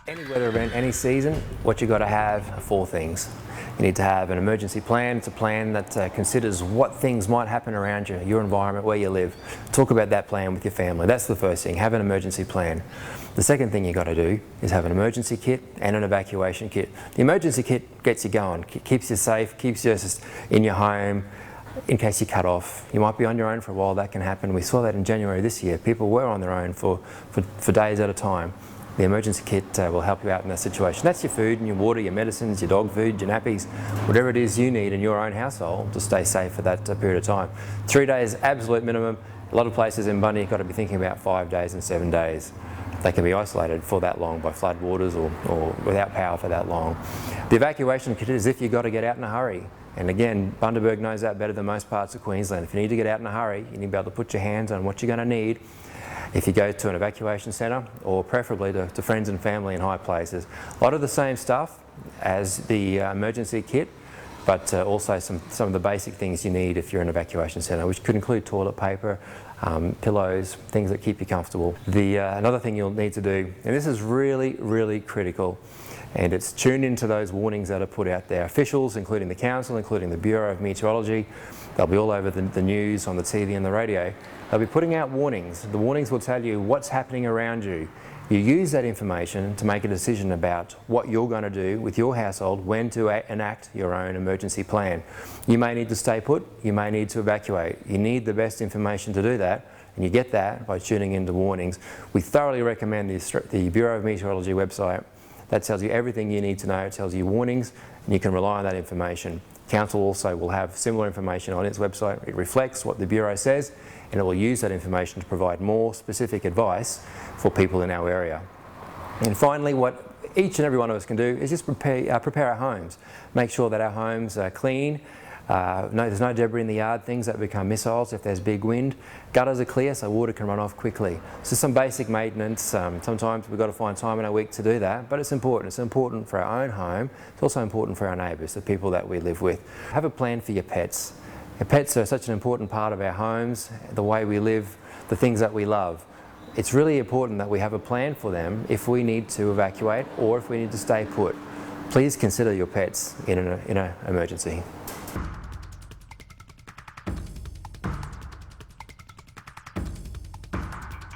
Any weather event, any season, what you've got to have are four things. You need to have an emergency plan. It's a plan that considers what things might happen around you, your environment, where you live. Talk about that plan with your family. That's the first thing, have an emergency plan. The second thing you've got to do is have an emergency kit and an evacuation kit. The emergency kit gets you going, keeps you safe, keeps you in your home, in case you cut off. You might be on your own for a while, that can happen. We saw that in January this year. People were on their own for days at a time. The emergency kit will help you out in that situation. That's your food and your water, your medicines, your dog food, your nappies, whatever it is you need in your own household to stay safe for that period of time. 3 days, absolute minimum. A lot of places in Bundy you've got to be thinking about 5 days and 7 days. They can be isolated for that long by flood waters or without power for that long. The evacuation kit is if you've got to get out in a hurry. And again, Bundaberg knows that better than most parts of Queensland. If you need to get out in a hurry, you need to be able to put your hands on what you're going to need if you go to an evacuation centre, or preferably to friends and family in high places. A lot of the same stuff as the emergency kit, but also some of the basic things you need if you're in an evacuation centre, which could include toilet paper, pillows, things that keep you comfortable. Another thing you'll need to do, and this is really, really critical, and it's tuned into those warnings that are put out there. Officials, including the Council, including the Bureau of Meteorology, they'll be all over the news, on the TV and the radio. They'll be putting out warnings. The warnings will tell you what's happening around you. You use that information to make a decision about what you're going to do with your household, when to enact your own emergency plan. You may need to stay put, you may need to evacuate. You need the best information to do that, and you get that by tuning into warnings. We thoroughly recommend the Bureau of Meteorology website. That tells you everything you need to know. It tells you warnings, and you can rely on that information. Council also will have similar information on its website. It reflects what the Bureau says, and it will use that information to provide more specific advice for people in our area. And finally, what each and every one of us can do is just prepare our homes. Make sure that our homes are clean. There's no debris in the yard, things that become missiles if there's big wind. Gutters are clear so water can run off quickly. So some basic maintenance. Sometimes we've got to find time in our week to do that, but it's important. It's important for our own home. It's also important for our neighbours, the people that we live with. Have a plan for your pets. Your pets are such an important part of our homes, the way we live, the things that we love. It's really important that we have a plan for them if we need to evacuate or if we need to stay put. Please consider your pets in an emergency.